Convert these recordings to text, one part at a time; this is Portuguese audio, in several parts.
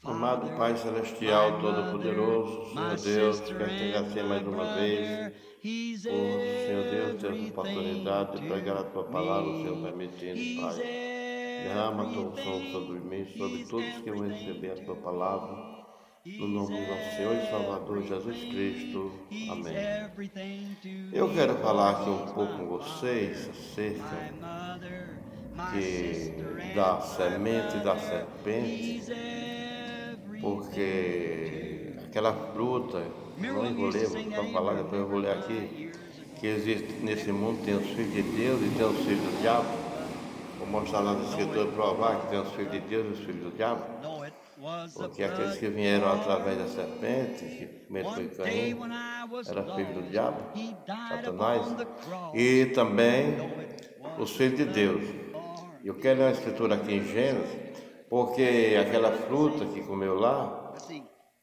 Amado Pai Celestial, Todo-Poderoso, Senhor Deus, quero te agradecer mais uma vez por, Senhor Deus, ter essa oportunidade de pregar a Tua palavra, o Senhor permitindo, Pai. Derrama a Tua unção sobre mim, sobre todos que vão receber a Tua palavra, no nome do nosso Senhor e Salvador Jesus Cristo. Amém. Eu quero falar aqui um pouco com vocês acerca da semente da serpente, porque aquela fruta, não vou ler, vou só falar, depois eu vou ler aqui, que existe nesse mundo, tem os filhos de Deus e tem os filhos do diabo. Vou mostrar nas escrituras, provar que tem os filhos de Deus e os filhos do diabo, porque aqueles que vieram através da serpente, que primeiro foi Caim, era filho do diabo, Satanás, e também os filhos de Deus. Eu quero ler uma escritura aqui em Gênesis, porque aquela fruta que comeu lá,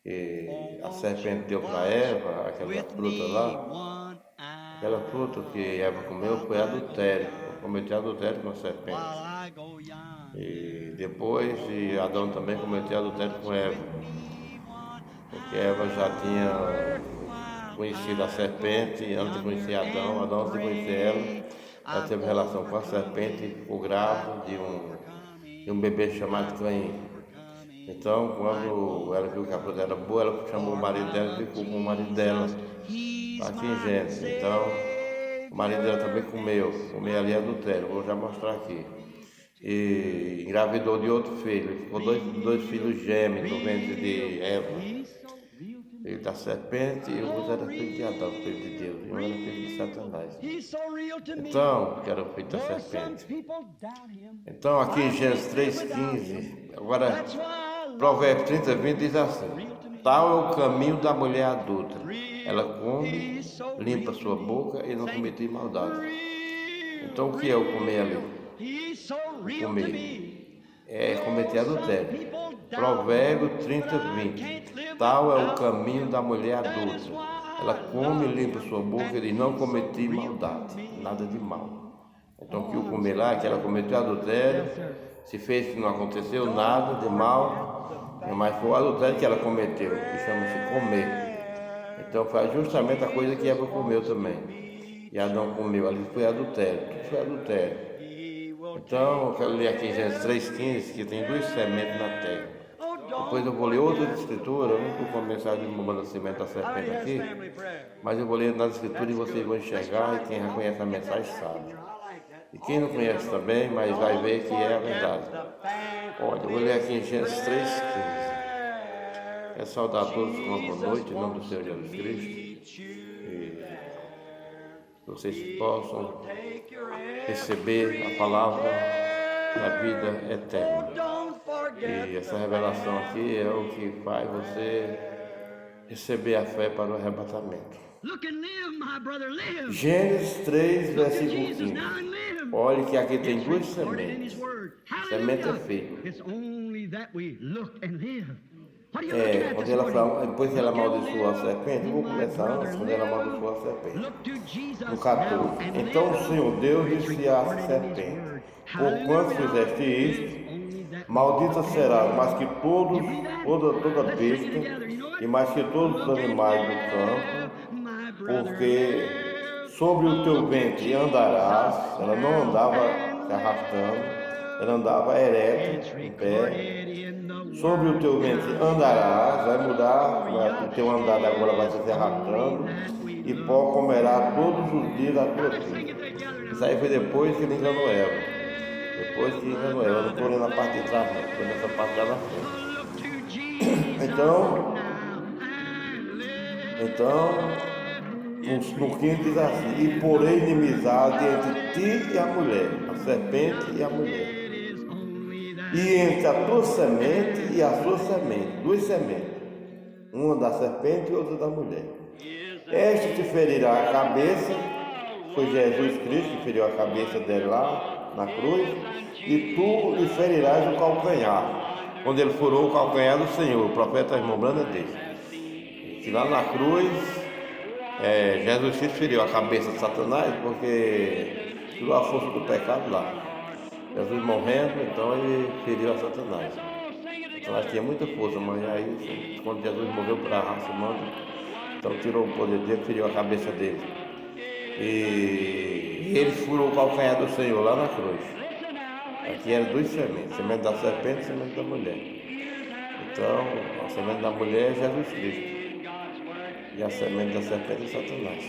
que a serpente deu para Eva, aquela fruta lá, aquela fruta que Eva comeu foi adultério, cometeu adultério com a serpente. E depois Adão também cometeu adultério com Eva, porque Eva já tinha conhecido a serpente antes de conhecer Adão, Adão antes de conhecer ela teve relação com a serpente e ficou grávida de um bebê chamado Caim. Então, quando ela viu que a fruta era boa, ela chamou o marido dela e ficou com o marido dela, aqui em Gênesis. Então, o marido dela também comeu ali adultério, vou já mostrar aqui. E engravidou de outro filho, ficou dois filhos gêmeos no ventre de Eva. Filho da serpente e o outro era filho de Adão, filho de Deus, e um era filho de Satanás. Então, que era o filho da serpente. Então, aqui em Gênesis 3,15, agora, Provérbios 30:20 diz assim: tal é o caminho da mulher adulta, ela come, limpa sua boca e não comete maldade. Então, o que é o comer ali? O comer é cometer adultério. Provérbios 30:20, tal é o caminho da mulher adulta, ela come, limpa sua boca e não comete maldade, nada de mal. Então o que o comer lá é que ela cometeu adultério, se fez que não aconteceu nada de mal, mas foi o adultério que ela cometeu, que chama-se comer. Então foi justamente a coisa que Eva comeu também, e Adão comeu, ali foi adultério, tudo foi adultério. Então eu quero ler aqui em Gênesis 3,15, que tem duas sementes na terra. Depois eu vou ler outra escritura, eu não estou com a mensagem do nascimento da serpente aqui, mas eu vou ler nas escrituras e vocês vão enxergar, e quem já conhece a mensagem sabe. E quem não conhece também, mas vai ver que é a verdade. Olha, eu vou ler aqui em Gênesis 3,15. É saudar a todos com uma boa noite, em nome do Senhor Jesus Cristo. E vocês possam receber a palavra da vida eterna. E essa revelação aqui é o que faz você receber a fé para o arrebatamento. Gênesis 3, versículo 15. Olhe que aqui tem duas sementes. Semente é filho. Quando ela fala, depois que ela amaldiçoou a serpente, vou começar antes, quando ela amaldiçoou a serpente. No 14. Então o Senhor Deus disse à serpente: porquanto fizeste isto, maldita será mais que toda besta e mais que todos os animais do campo, porque sobre o teu ventre andarás. Ela não andava se arrastando, ela andava ereta, em pé. Sobre o teu ventre andarás, vai mudar, o teu andar agora vai se arrastando, e pó comerá todos os dias da tua vida. Isso aí foi depois que ele enganou ela. Depois que enganou ela, eu não estou olhando a parte de trás, não, estou nessa parte lá na frente. Então, no 15 diz assim: e porém inimizade entre ti e a mulher, a serpente e a mulher, e entre a tua semente e a sua semente, duas sementes, uma da serpente e outra da mulher. Este te ferirá a cabeça, foi Jesus Cristo que feriu a cabeça dele lá na cruz, e tu lhe ferirás o calcanhar. Quando ele furou o calcanhar do Senhor, o profeta irmão Branda disse que lá na cruz Jesus Cristo feriu a cabeça de Satanás, porque tirou a força do pecado lá. Jesus morrendo, então ele feriu a Satanás. Satanás tinha muita força, mas aí, quando Jesus morreu para a raça humana, então tirou o poder dele, tirou a cabeça dele. E ele furou o calcanhar do Senhor lá na cruz. Aqui eram duas sementes, semente da serpente e semente da mulher. Então, a semente da mulher é Jesus Cristo. E a semente da serpente é Satanás.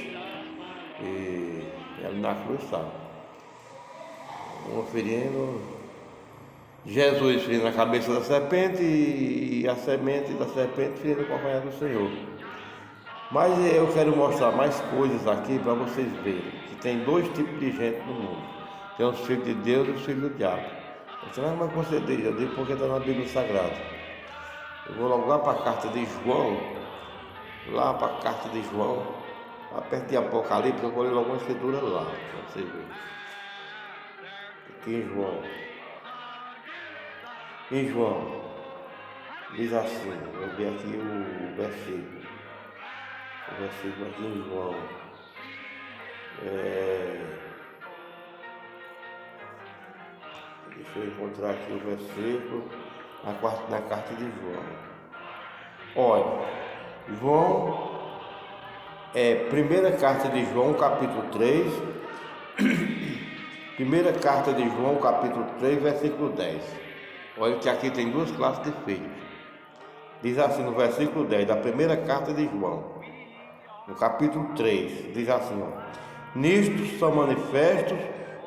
E ele na cruz estava. Ferindo Jesus ferindo a cabeça da serpente e a semente da serpente ferindo o calcanhar do Senhor. Mas eu quero mostrar mais coisas aqui para vocês verem que tem dois tipos de gente no mundo. Tem os filhos de Deus e os filhos do diabo. Você não vai conceder, eu digo porque está na Bíblia Sagrada. Eu vou logo lá para a carta de João, lá perto de Apocalipse, eu vou ler logo uma escritura lá, para vocês verem. Aqui em João, diz assim, eu vi aqui o versículo aqui em João, deixa eu encontrar aqui o versículo, na carta de João. Olha, João, primeira carta de João, capítulo 3, primeira carta de João, capítulo 3, versículo 10. Olha que aqui tem duas classes de filhos. Diz assim no versículo 10 da primeira carta de João, no capítulo 3, diz assim, nisto são manifestos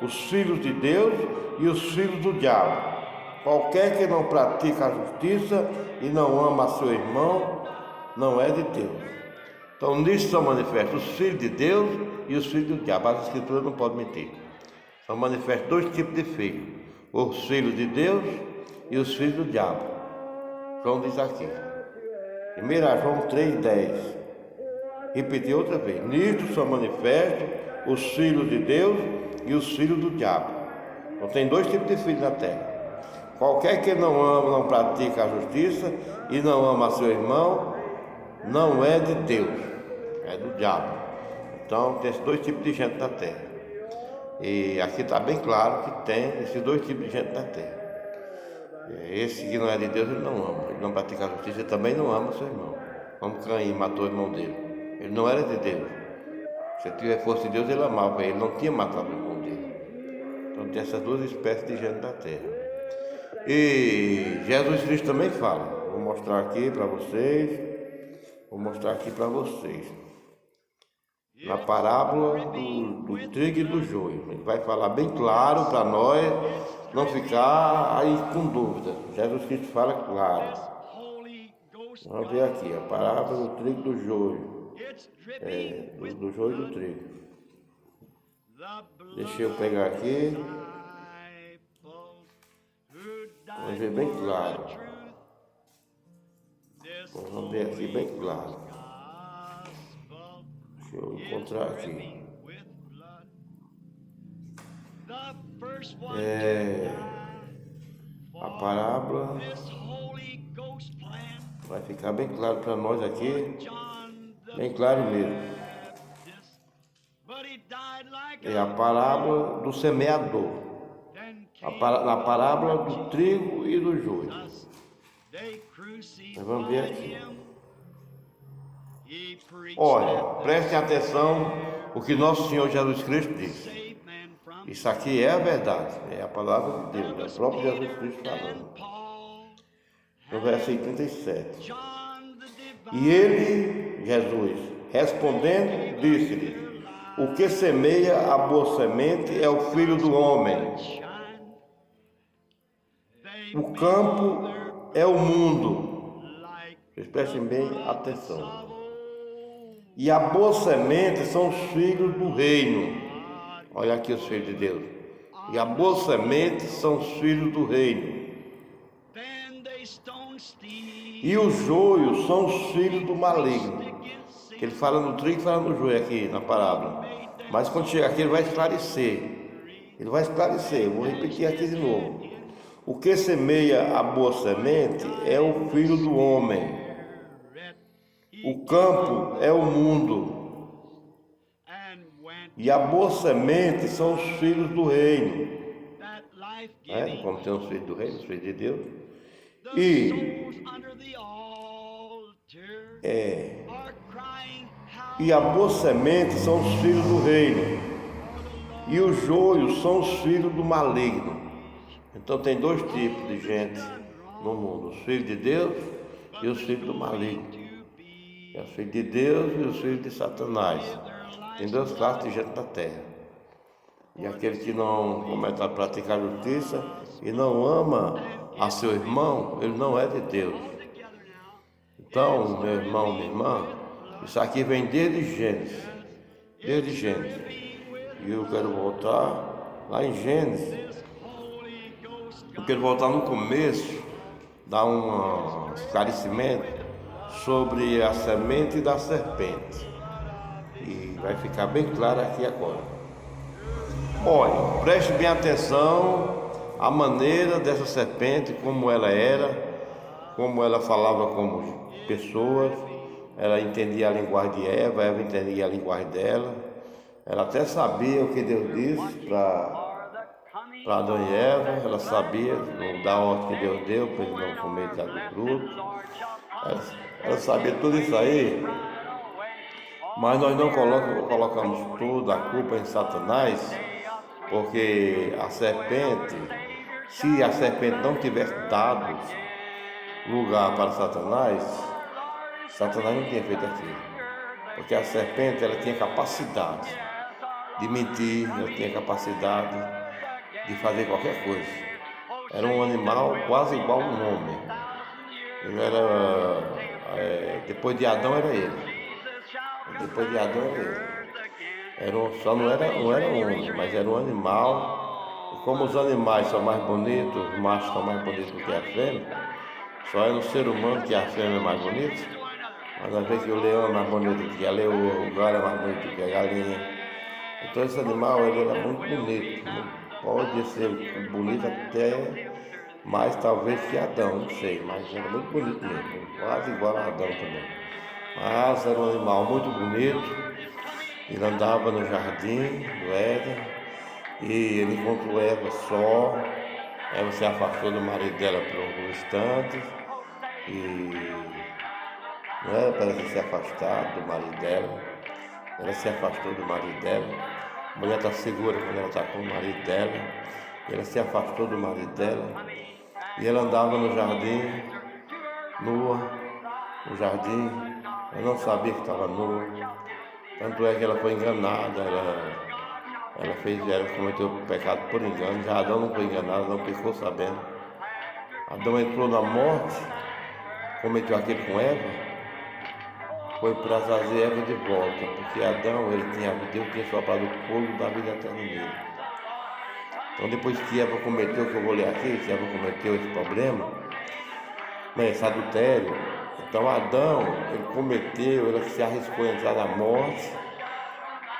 os filhos de Deus e os filhos do diabo. Qualquer que não pratica a justiça e não ama a seu irmão, não é de Deus. Então, nisto são manifestos os filhos de Deus e os filhos do diabo. As escrituras não podem mentir. São manifestos dois tipos de filhos: os filhos de Deus e os filhos do diabo. João diz aqui, 1 João 3,10. Repetir outra vez: nisto são manifestos os filhos de Deus e os filhos do diabo. Então tem dois tipos de filhos na terra. Qualquer que não ama, não pratica a justiça e não ama seu irmão, não é de Deus, é do diabo. Então tem esses dois tipos de gente na terra. E aqui está bem claro que tem esses dois tipos de gente na terra. Esse que não é de Deus, ele não ama. Ele não pratica a justiça, ele também não ama seu irmão. Como Caim matou o irmão dele. Ele não era de Deus. Se fosse de Deus, ele amava. Ele não tinha matado o irmão dele. Então tem essas duas espécies de gente na terra. E Jesus Cristo também fala. Vou mostrar aqui para vocês. Na parábola do trigo e do joio. Ele vai falar bem claro para nós não ficar aí com dúvida. Jesus Cristo fala claro. Vamos ver aqui, a parábola do trigo e do joio. Do joio e do trigo. Deixa eu pegar aqui. Vamos ver bem claro. Vamos ver aqui bem claro. Deixa eu encontrar aqui. A parábola vai ficar bem claro para nós aqui, bem claro mesmo. É a parábola do semeador, na parábola do trigo e do joio. Nós vamos ver aqui. Olha, prestem atenção o que nosso Senhor Jesus Cristo disse. Isso aqui é a verdade, é a palavra de Deus, é o próprio Jesus Cristo falando. No versículo 37. E ele, Jesus, respondendo, disse-lhe: o que semeia a boa semente é o Filho do Homem. O campo é o mundo. Vocês prestem bem atenção. E a boa semente são os filhos do reino. Olha aqui os filhos de Deus. E a boa semente são os filhos do reino. E os joios são os filhos do maligno. Ele fala no trigo e fala no joio aqui na parábola. Mas quando chegar aqui ele vai esclarecer. Eu vou repetir aqui de novo. O que semeia a boa semente é o Filho do Homem. O campo é o mundo. E a boa semente são os filhos do reino. Como tem os filhos do reino, os filhos de Deus. E e a boa semente são os filhos do reino, e os joios são os filhos do maligno. Então tem dois tipos de gente no mundo: os filhos de Deus e os filhos do maligno. É os filhos de Deus e os filhos de Satanás. Tem duas classes de gente na terra. E aquele que não começa a praticar a justiça e não ama a seu irmão, ele não é de Deus. Então, meu irmão, minha irmã, isso aqui vem desde Gênesis. Desde Gênesis. E eu quero voltar lá em Gênesis. Eu quero voltar no começo, dar um esclarecimento sobre a semente da serpente. E vai ficar bem claro aqui agora. Olha, preste bem atenção à maneira dessa serpente, como ela era, como ela falava com pessoas. Ela entendia a linguagem de Eva, Eva entendia a linguagem dela. Ela até sabia o que Deus disse para Adão e Eva. Ela sabia da ordem que Deus deu para eles não comerem do fruto. Ela sabia tudo isso aí. Mas nós não colocamos toda a culpa em Satanás, porque a serpente, se a serpente não tivesse dado lugar para Satanás, Satanás não tinha feito aquilo. Porque a serpente, ela tinha capacidade de mentir, ela tinha capacidade de fazer qualquer coisa. Era um animal quase igual a um homem. Ele era, depois de Adão era ele. Depois de Adão era ele. Só não era homem, mas era um animal. E como os animais são mais bonitos, os machos são mais bonitos do que a fêmea, só é no ser humano que a fêmea é mais bonita. Mas nós vemos que o leão é mais bonito que a leoa, o galo é mais bonito que a galinha. Então esse animal ele era muito bonito. Pode ser bonito até mais talvez que Adão, não sei, mas era muito bonito mesmo, quase igual a Adão também. Mas era um animal muito bonito. Ele andava no jardim do Éden e ele encontrou Eva só. Eva se afastou do marido dela por alguns instantes e não era para ela se afastar do marido dela. Ela se afastou do marido dela. A mulher está segura quando ela está com o marido dela. Ela se afastou do marido dela e ela andava no jardim, nua, no jardim. Ela não sabia que estava nua. Tanto é que ela foi enganada, ela cometeu o pecado por engano. Já Adão não foi enganado, não ficou sabendo. Adão entrou na morte, cometeu aquilo com Eva, foi para trazer Eva de volta, porque Adão, Deus tinha soprado o fogo da vida eterna nele. Então depois que Eva cometeu, que eu vou ler aqui, que Eva cometeu esse problema, esse adultério, então Adão, ele se arriscou a entrar na morte,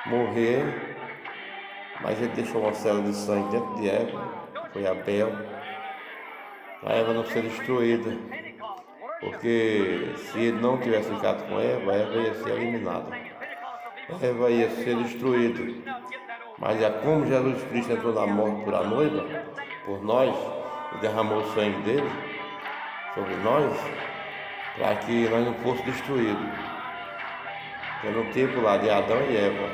morrer, mas ele deixou uma célula de sangue dentro de Eva, foi Abel, para Eva não ser destruída, porque se ele não tivesse ficado com Eva, Eva ia ser eliminada, Eva ia ser destruída. Mas é como Jesus Cristo entrou na morte por a noiva, por nós, e derramou o sangue dele sobre nós, para que nós não fôssemos destruídos. No tempo lá de Adão e Eva,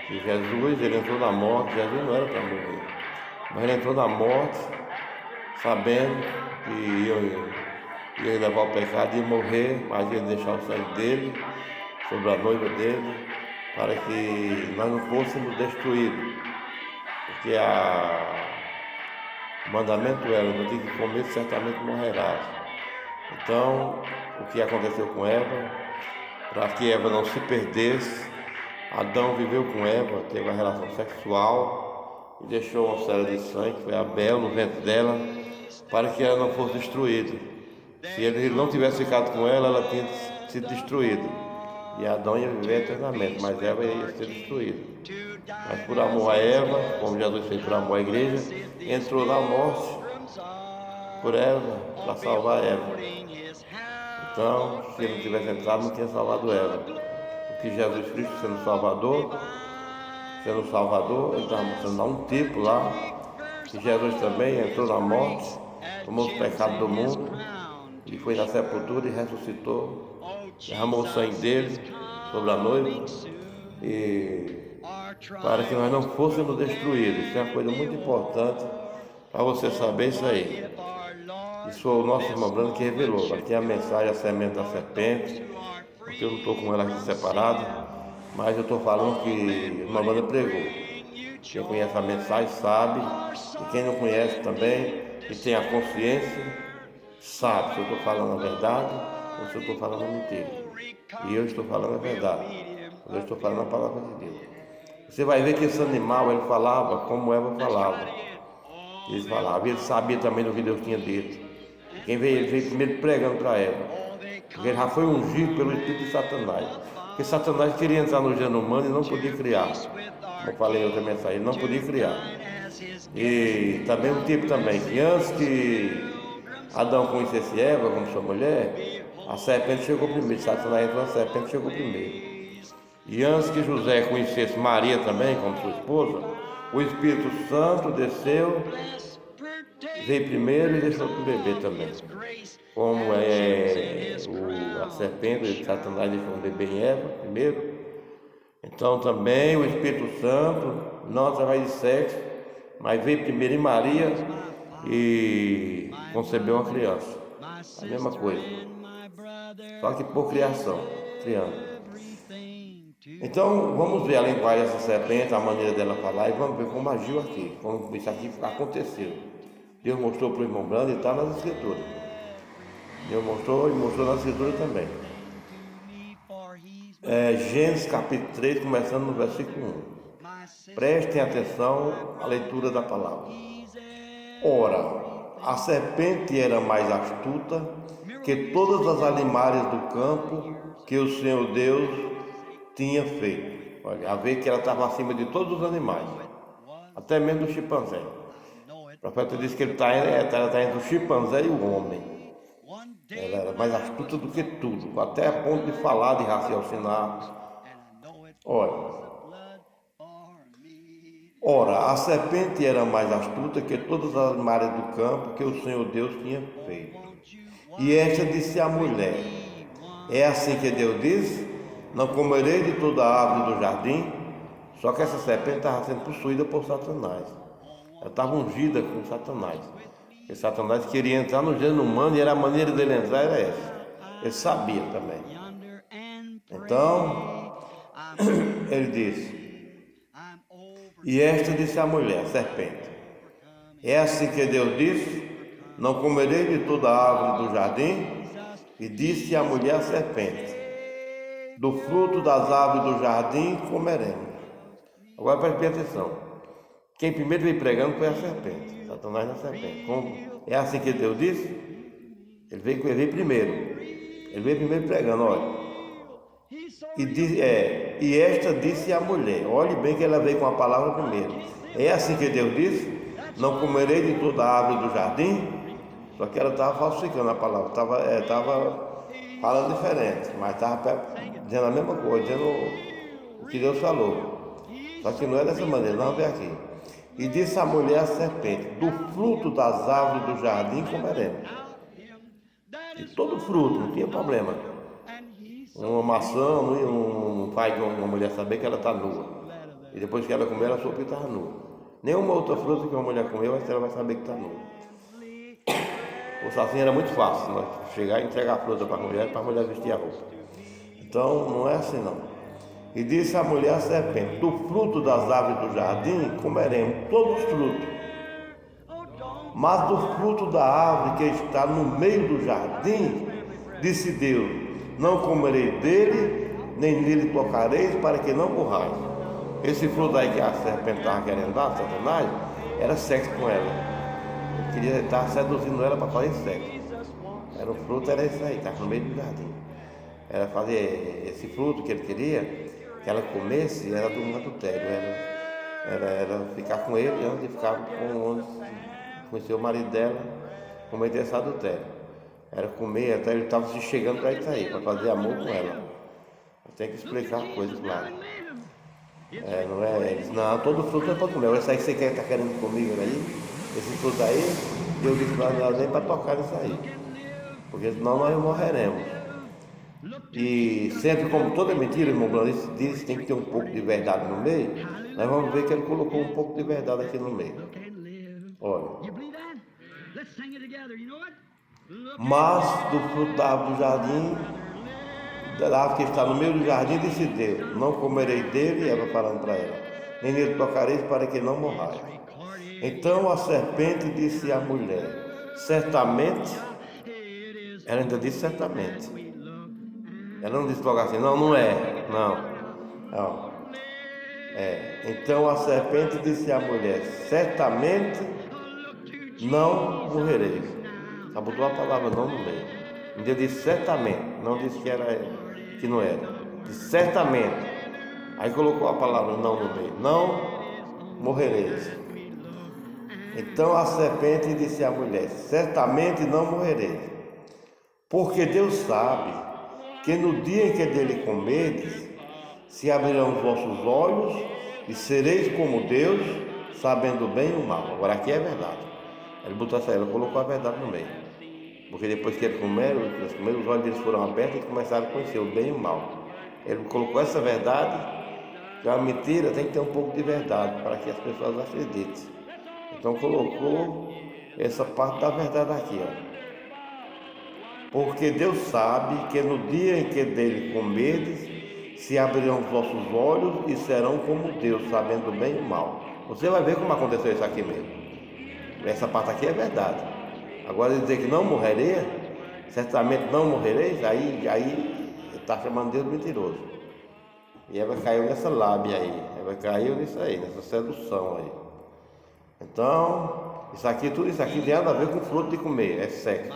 que Jesus, ele entrou na morte. Jesus não era para morrer, mas ele entrou na morte sabendo que ia levar o pecado e morrer, mas ia deixar o sangue dele sobre a noiva dele, para que nós não fôssemos destruídos. Porque o mandamento era: no dia que comer, certamente morrerás. Então, o que aconteceu com Eva, para que Eva não se perdesse, Adão viveu com Eva, teve uma relação sexual e deixou uma célula de sangue, que foi Abel, no ventre dela, para que ela não fosse destruída. Se ele não tivesse ficado com ela tinha sido destruída. E Adão ia viver eternamente, mas Eva ia ser destruída. Mas por amor a Eva, como Jesus fez por amor à igreja, entrou na morte por Eva, para salvar Eva. Então, se ele não tivesse entrado, não tinha salvado Eva. Porque Jesus Cristo, sendo Salvador, ele estava mostrando um tipo lá, que Jesus também entrou na morte, tomou os pecados do mundo, e foi na sepultura e ressuscitou, derramou o sangue dele, sobre a noiva, e para que nós não fôssemos destruídos. Isso é uma coisa muito importante para você saber isso aí. Isso foi o nosso irmão Brando que revelou. Aqui é a mensagem, a semente da serpente, porque eu não estou com ela aqui separada, mas eu estou falando que o irmão Brando pregou. Quem conhece a mensagem sabe, e quem não conhece também, e tem a consciência, sabe se eu estou falando a verdade ou se eu estou falando a mentira. E eu estou falando a verdade, eu estou falando a palavra de Deus. Você vai ver que esse animal, ele falava como Eva falava. Ele sabia também do que Deus tinha dito. Ele veio primeiro pregando para Eva, porque ele já foi ungido pelo Espírito de Satanás. Porque Satanás queria entrar no gênero humano e não podia criar. Como eu falei em outra mensagem, ele não podia criar. E também um tipo também, que antes que Adão conhecesse Eva como sua mulher, a serpente chegou primeiro. Satanás entrou, a serpente chegou primeiro. E antes que José conhecesse Maria também como sua esposa, o Espírito Santo desceu, veio primeiro e deixou o bebê também. Como a serpente, Satanás deixou um bebê em Eva primeiro. Então também o Espírito Santo, não através de sexo, mas veio primeiro em Maria e concebeu uma criança. A mesma coisa. Só que por criação, criança. Então vamos ver a linguagem dessa serpente, a maneira dela falar, e vamos ver como agiu aqui, como isso aqui aconteceu. Deus mostrou para o irmão Brando e está nas escrituras. Deus mostrou e mostrou nas escrituras também. Gênesis capítulo 3, começando no versículo 1. Prestem atenção à leitura da palavra. Ora, a serpente era mais astuta que todas as animais do campo que o Senhor Deus tinha feito. Olha, a ver que ela estava acima de todos os animais, até mesmo do chimpanzé. O profeta disse que ela está entre o chimpanzé e o homem. Ela era mais astuta do que tudo, até a ponto de falar, de raciocinar. Ora, a serpente era mais astuta que todas as animais do campo que o Senhor Deus tinha feito. E esta disse à mulher: é assim que Deus diz: não comerei de toda a árvore do jardim. Só que essa serpente estava sendo possuída por Satanás. Ela estava ungida com Satanás. Porque Satanás queria entrar no gênero humano e a maneira dele entrar era essa. Ele sabia também. Então, ele disse: e esta disse à mulher, a serpente: é assim que Deus disse: não comerei de toda a árvore do jardim. E disse a mulher à serpente: do fruto das árvores do jardim comeremos. Agora preste bem atenção. Quem primeiro veio pregando foi a serpente, Satanás na serpente. Como é assim que Deus disse? Ele veio primeiro. Ele veio primeiro pregando, olha. E esta disse à mulher, olhe bem que ela veio com a palavra primeiro. É assim que Deus disse: não comerei de toda a árvore do jardim. Só que ela estava falsificando a palavra, estava falando diferente, mas estava dizendo a mesma coisa, dizendo o que Deus falou. Só que não é dessa maneira, não, vem aqui. E disse a mulher à serpente: do fruto das árvores do jardim comeremos. De todo fruto, não tinha problema. Uma maçã não faz uma mulher saber que ela está nua. E depois que ela comer, ela soube que estava nua. Nenhuma outra fruta que uma mulher comeu, ela vai saber que está nua. Assim era muito fácil, nós chegar e entregar a fruta para a mulher vestir a roupa. Então não é assim não. E disse a mulher à serpente: do fruto das árvores do jardim comeremos todos os frutos, mas do fruto da árvore que está no meio do jardim, disse Deus: não comerei dele, nem nele tocareis, para que não morrais. Esse fruto aí que a serpente estava querendo dar, Satanás, era sexo com ela. Ele queria estar seduzindo ela para fazer sexo. O fruto era esse aí, estava no meio do jardim. Era fazer esse fruto que ele queria, que ela comesse, era do adultério. Era ficar com ele antes de ficar conhecer o marido dela, cometer esse adultério. Era comer, até ele estava se chegando para isso aí, para fazer amor com ela. Tem que explicar coisas, claro. Não é, eles, não, todo fruto é para comer. Esse aí que você está querendo comigo aí, esse fruto aí, eu disse para nós nem para tocar nisso aí, porque senão nós morreremos. E sempre, como toda mentira, irmão Bruno, diz que tem que ter um pouco de verdade no meio. Nós vamos ver que ele colocou um pouco de verdade aqui no meio. Olha. Mas do fruto da árvore do jardim, da árvore que está no meio do jardim, disse Deus: não comerei dele, e Eva falando para ela, nem nele tocareis para que não morrais. Então a serpente disse à mulher: certamente, ela ainda disse certamente. Ela não disse logo assim, não é, não. Então a serpente disse à mulher: certamente não morrereis. Só botou a palavra não no meio. Ele disse certamente, não disse que não era. Disse certamente. Aí colocou a palavra não no meio. Não morrereis. Então a serpente disse à mulher: certamente não morrereis. Porque Deus sabe que no dia em que dele comerdes, se abrirão os vossos olhos e sereis como Deus, sabendo o bem e o mal. Agora aqui é verdade. Ela colocou a verdade no meio. Porque depois que eles comeram, os olhos deles foram abertos e começaram a conhecer o bem e o mal. Ele colocou essa verdade, que a mentira tem que ter um pouco de verdade para que as pessoas acreditem. Então colocou essa parte da verdade aqui, ó. Porque Deus sabe que no dia em que dele comerdes, se abrirão os vossos olhos e serão como Deus, sabendo o bem e o mal. Você vai ver como aconteceu isso aqui mesmo. Essa parte aqui é verdade. Agora dizer que não morreria, certamente não morrereis, aí está chamando Deus de mentiroso. E ela caiu nessa lábia aí, ela caiu nisso aí, nessa sedução aí. Então, tudo isso aqui tem nada a ver com fruto de comer, é sexo,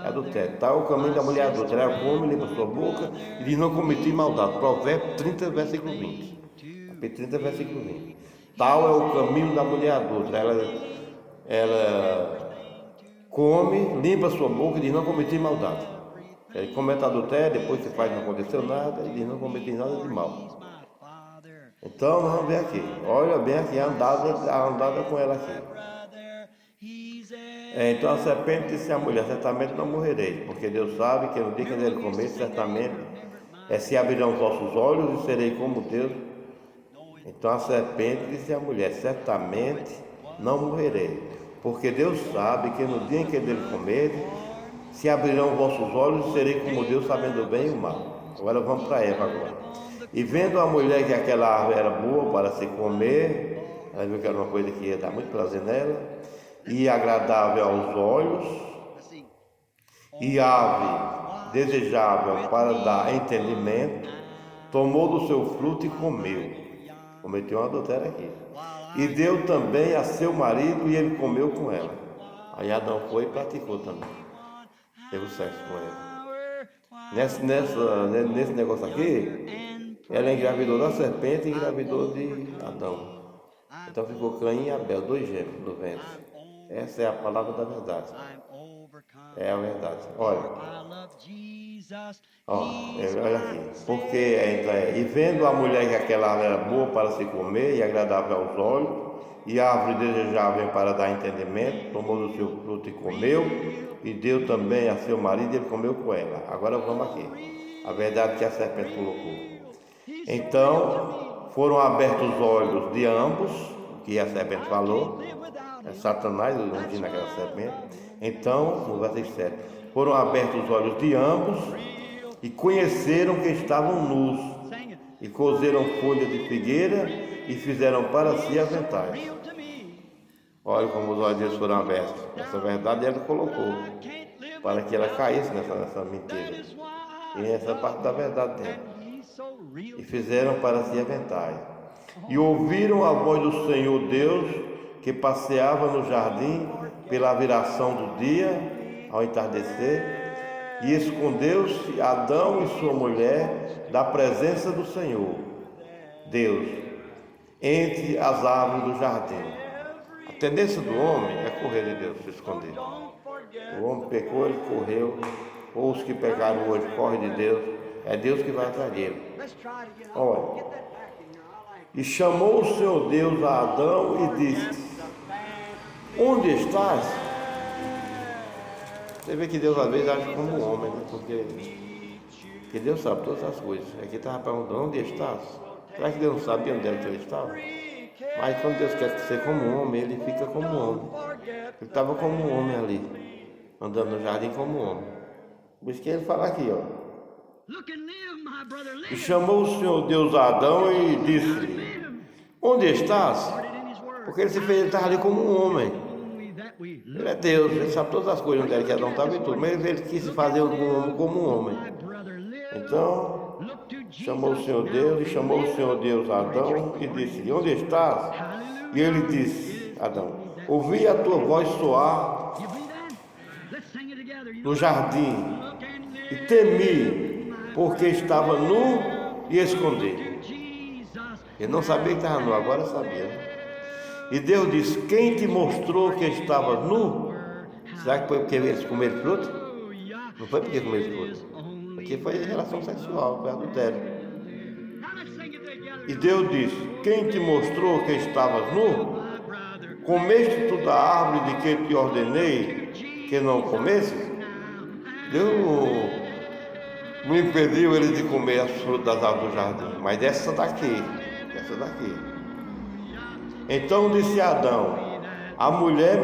é adultério. Tal o caminho da mulher adulta, ela come, limpa sua boca e diz: não cometi maldade. Provérbios 30, versículo 20. Capítulo 30, versículo 20. Tal é o caminho da mulher adulta, ela come, limpa sua boca e diz: não cometi maldade. Ele comete adultério, depois se faz não aconteceu nada e diz: não cometi nada de mal. Então vamos ver aqui, olha bem aqui a andada com ela aqui. Então a serpente disse à mulher: certamente não morrereis, porque Deus sabe que no dia que ele comer, certamente se abrirão os vossos olhos e serei como Deus. Então a serpente disse à mulher: certamente não morrereis, porque Deus sabe que no dia em que dele comer, se abrirão os vossos olhos e serei como Deus, sabendo o bem e o mal. Agora vamos para Eva agora. E vendo a mulher que aquela árvore era boa para se comer, ela viu que era uma coisa que ia dar muito prazer nela, e agradável aos olhos, e árvore desejável para dar entendimento, tomou do seu fruto e comeu. Cometeu um adultério aqui. E deu também a seu marido e ele comeu com ela. Aí Adão foi e praticou também. Teve sexo com ela. Nesse negócio aqui, ela engravidou da serpente e engravidou de Adão. Então ficou Caim e Abel, 2 gêmeos do ventre. Essa é a palavra da verdade. É a verdade. Olha aqui. Porque e vendo a mulher que aquela árvore era boa para se comer e agradável aos olhos, e árvore desejável para dar entendimento, tomou do seu fruto e comeu, e deu também a seu marido e ele comeu com ela. Agora vamos aqui. A verdade que a serpente colocou. Então foram abertos os olhos de ambos, que a serpente falou. É Satanás, iludindo aquela serpente. Então, no versículo 7, foram abertos os olhos de ambos e conheceram que estavam nus, e cozeram folhas de figueira e fizeram para si aventais. Olha como os olhos deles foram abertos. Essa verdade ela colocou para que ela caísse nessa mentira. E essa parte da verdade dela. E fizeram para si aventais. E ouviram a voz do Senhor Deus, que passeava no jardim pela viração do dia, ao entardecer, e escondeu-se Adão e sua mulher da presença do Senhor Deus entre as árvores do jardim. A tendência do homem é correr de Deus, se esconder. O homem pecou, ele correu. Ou os que pecaram hoje correm de Deus, é Deus que vai atrás dele. Olha, e chamou o Senhor Deus a Adão e disse: onde estás? Você vê que Deus às vezes age como um homem, né? Porque Porque Deus sabe todas as coisas. Aqui estava perguntando, onde estás? Será que Deus não sabia onde era que ele estava? Mas quando Deus quer ser como um homem, ele fica como um homem. Ele estava como um homem ali, andando no jardim como um homem. Por isso que ele fala aqui, ó. E chamou o Senhor Deus a Adão e disse-lhe, onde estás? Porque ele estava ali como um homem. Ele é Deus, ele sabe todas as coisas onde era que Adão estava e tudo, mas ele quis se fazer como um homem. Então, chamou o Senhor Deus e chamou o Senhor Deus a Adão e disse-lhe, onde estás? E ele disse, Adão, ouvi a tua voz soar no jardim e temi, porque estava nu e escondido. Ele não sabia que estava nu, agora sabia. E Deus disse, quem te mostrou que estava nu? Será que foi porque eles comeram fruto? Não foi porque comeram fruto. Porque foi relação sexual, foi adultério. E Deus disse, quem te mostrou que estavas nu? Comeste tu da árvore de que te ordenei que não comesses? Deus não impediu ele de comer as frutas das árvores do jardim, mas essa daqui. Então disse Adão, a mulher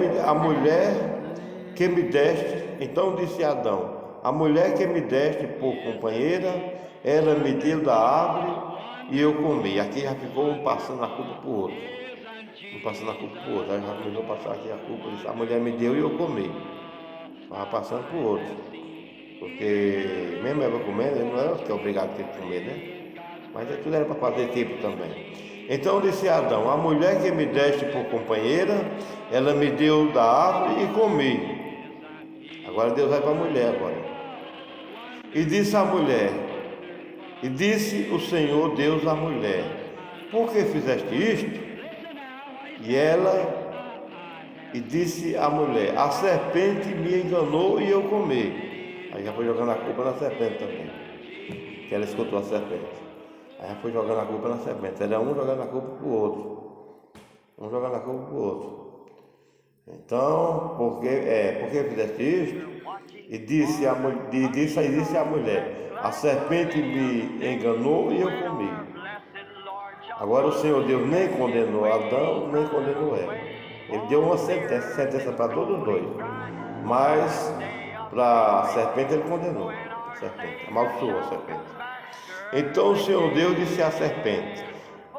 que me deste, então disse Adão, a mulher que me deste por companheira, ela me deu da árvore e eu comi. Aqui já ficou um passando a culpa para o outro. Aí já começou a passar aqui a culpa, disse, a mulher me deu e eu comi. Estava passando para o outro. Porque mesmo ela comendo, ele não era que é obrigado a ter que comer, né? Mas tudo era para fazer tipo também. Então disse Adão, a mulher que me deste por companheira, ela me deu da árvore e comi. Agora Deus vai para a mulher agora. E disse a mulher, e disse o Senhor Deus à mulher, por que fizeste isto? E disse a mulher, a serpente me enganou e eu comi. Aí já foi jogando a culpa na serpente também, que ela escutou a serpente. Aí já foi jogando a culpa na serpente. Era um jogando a culpa para o outro. Então, por que fizeste isto? E disse a mulher, a serpente me enganou e eu comi. Agora o Senhor Deus nem condenou Adão, nem condenou Eva. Ele deu uma sentença para todos os dois. Mas para a serpente ele condenou. A serpente, amaldiçoou a serpente. Então o Senhor Deus disse à serpente,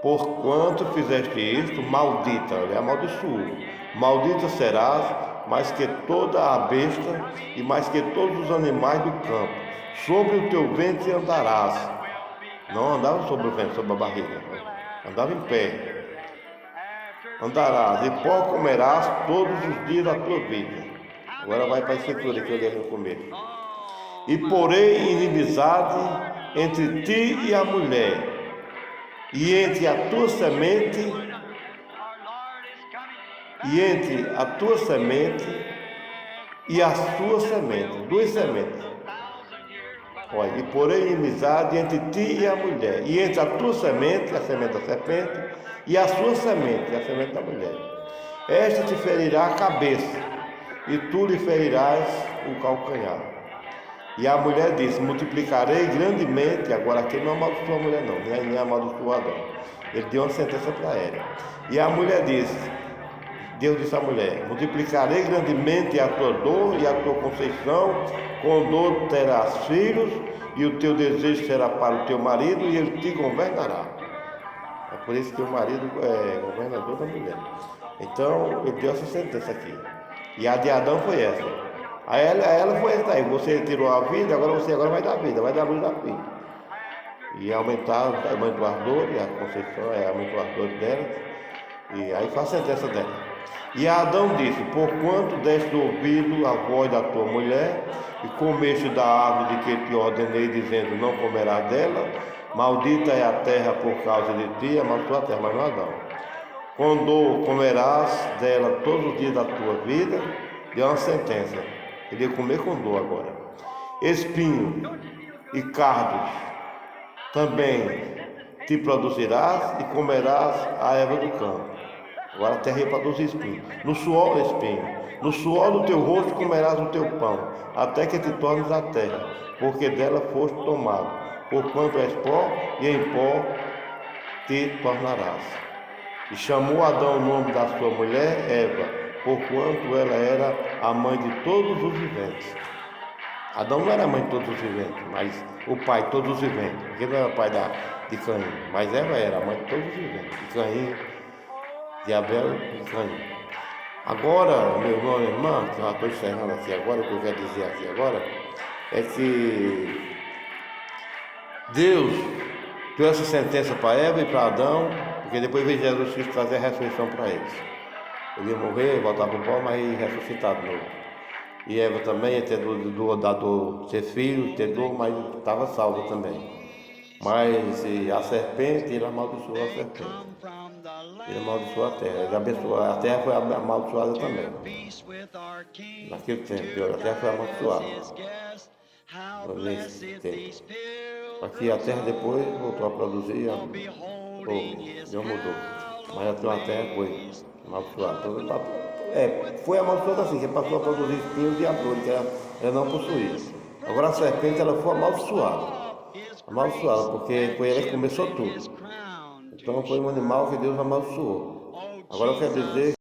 porquanto fizeste isto, maldita, ele amaldiçoou. Maldita serás, mais que toda a besta e mais que todos os animais do campo. Sobre o teu ventre andarás. Não andava sobre o ventre, sobre a barriga. Andava em pé. Andarás e pó comerás todos os dias da tua vida. Agora vai para a escritura que eu li no começo. E porei inimizade entre ti e a mulher, e entre a tua semente, e a sua semente, duas sementes. Olha, e porém inimizade entre ti e a mulher, e entre a tua semente, a semente da serpente, e a sua semente, a semente da mulher. Esta te ferirá a cabeça, e tu lhe ferirás o calcanhar. E a mulher disse, multiplicarei grandemente, agora aqui não amaldiçoou a mulher não, nem amaldiçoou Adão. Ele deu uma sentença para ela. E a mulher disse, Deus disse à mulher, multiplicarei grandemente a tua dor e a tua conceição, com dor terás filhos, e o teu desejo será para o teu marido, e ele te governará. É por isso que o marido é governador da mulher. Então, ele deu essa sentença aqui. E a de Adão foi essa. A ela foi essa aí, você tirou a vida, agora você vai dar vida, vai dar luz da vida. E aumentar o tamanho do ardor, e a conceição aumentou o ardor dela, e aí faz a sentença dela. E Adão disse, porquanto deste ouvido a voz da tua mulher, e comeste da árvore de que te ordenei, dizendo, não comerás dela, maldita é a terra por causa de ti, amaldiçoa a terra, mas não Adão. Quando comerás dela todos os dias da tua vida, deu uma sentença. Ele ia comer com dor agora. Espinho e cardos também te produzirás e comerás a erva do campo. Agora a terra reproduz espinho. No suor, espinho. No suor do teu rosto comerás o teu pão, até que te tornes a terra, porque dela foste tomado. Porquanto és pó, e em pó te tornarás. E chamou Adão o nome da sua mulher, Eva, porquanto ela era a mãe de todos os viventes. Adão não era mãe de todos os viventes, mas o pai de todos os viventes. Porque não era pai de Caim, mas Eva era a mãe de todos os viventes. De Caim, de Abel e de Caim. Agora, meu irmão e irmã, que eu já estou encerrando aqui agora, o que eu quero dizer aqui agora, é que Deus deu essa sentença para Eva e para Adão, porque depois veio Jesus Cristo trazer a ressurreição para eles. Ele ia morrer, voltar para o pó, mas ia ressuscitar de novo. E Eva também ia ter dor, ter filho, ter dor, mas estava salva também. Mas a serpente, ele amaldiçoou a serpente. Ele amaldiçoou a terra. Ele abençoou. A terra foi amaldiçoada também. Naquele tempo, a terra foi amaldiçoada. Nesse tempo. Aqui a terra depois voltou a produzir, não mudou. Mas a terra foi amaldiçoada. Foi amaldiçoada assim, que passou a produzir espinhos e abrolhos, que ela não possuía. Agora a serpente ela foi amaldiçoada. Amaldiçoada, porque foi ela que começou tudo. Então foi um animal que Deus amaldiçoou. Agora eu quero dizer